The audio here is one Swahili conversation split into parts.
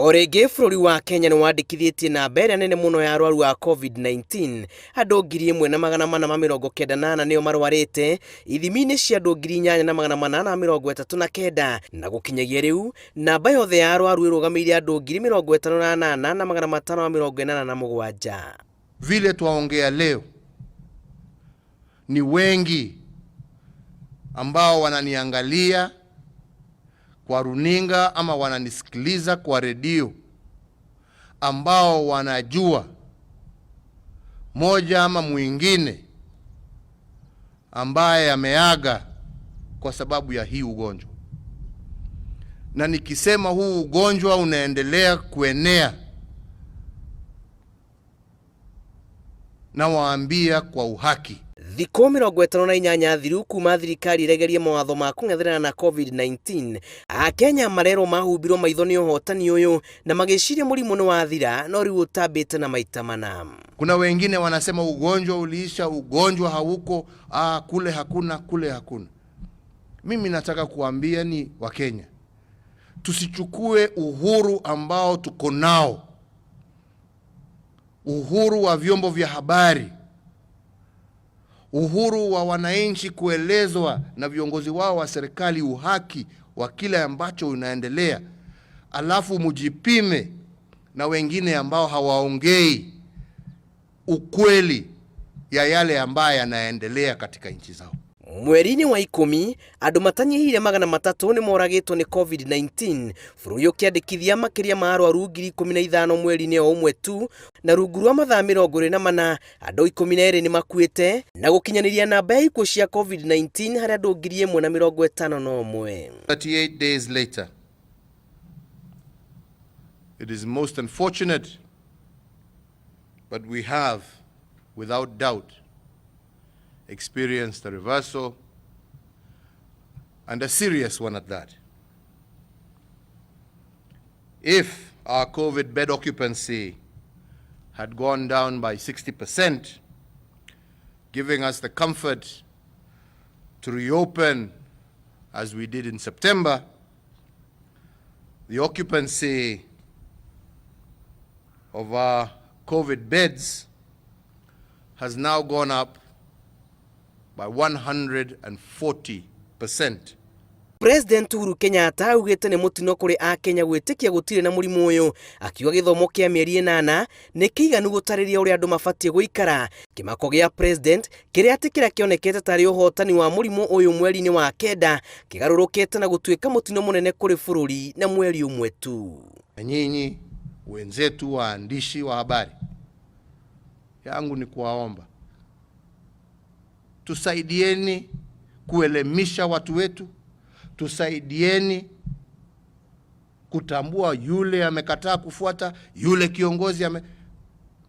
O rĩngĩ bũrũri wa Kenya nĩ wandĩkithĩtie namba ĩrĩa nene mũno ya arwaru a COVID-19. Andũ 1,498 nĩo marwarĩte ithimi-inĩ cia andũ 8,839 na gũkinyagia rĩu namba yothe ya arwaru ĩrũgamĩire andũ 58,547. Vile twaongea leo ni wengi ambao wananiangalia kwa runinga ama wananisikiliza kwa redio, ambao wanajua moja ama mwingine ambaye ameaga kwa sababu ya hii ugonjwa. Na nikisema huu ugonjwa unaendelea kuenea, na waambia kwa uhaki, thikũ 58 thiru kuma thirikari iregerie mawatho ma kũng'ethanĩra na COVID-19, Akenya marerwo mahumbirwo maitho nĩ ũhotani ũyũ na magĩciria mũrimũ nĩ wathira, no rĩu ũtambĩte na maita mana. Kuna wengine wanasema ugonjwa uliisha, ugonjwa hauko, kule hakuna, kule hakuna. Mimi nataka kuambia ni Wakenya, tusichukue uhuru ambao tuko nao, uhuru wa vyombo vya habari, uhuru wa wananchi kuelezwa na viongozi wao wa serikali uhaki wa kile ambacho unaendelea, alafu mujipime na wengine ambao hawaongei ukweli ya yale ambayo yanaendelea katika nchi zao. Mweri-inĩ wa 10 andũ matanyihĩire 300 nĩ moragĩtwo nĩ COVID-19, bũrũri ũkĩandĩkithia makĩria ma arwaru 15,000 mweri-inĩ o ũmwe tu, na rungu rwa mathaa 24 andũ 12 nĩ makuĩte na gũkinyanĩria namba ya ikuũ cia COVID-19 harĩ andũ 1,051. 38 days later, it is most unfortunate, but we have, without doubt, experienced a reversal, and a serious one at that. If our COVID bed occupancy had gone down by 60%, giving us the comfort to reopen as we did in September, the occupancy of our COVID beds has now gone up by 140%. President Uhuru Kenyatta augĩte nĩ mũtino kũrĩ Akenya gwĩtĩkia gũtirĩ na mũrimũ ũyũ, akiuga gĩthomo kĩa mĩeri 8 nĩ kĩiganu gũtarĩria ũrĩa andũ mabatiĩ gũikara. Kĩmako gĩa president kĩrĩa atĩ kĩrĩa kĩonekete tarĩ ũhotani wa mũrimũ ũyũ mweri-inĩ wa 9 kĩgarũrũkĩte na gũtuĩka mũtino mũnene kũrĩ bũrũri na mweri ũmwe tu. Nyinyi wenzetu waandishi wa habari, yangu ni kuwaomba tusaidieni kuelimisha watu wetu, tusaidieni kutambua yule amekataa kufuata, yule kiongozi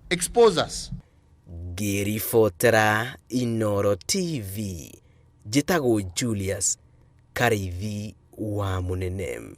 expose us. Ngĩribotera Inooro TV, njĩtagwo Julius Karĩithi wa Mũnene.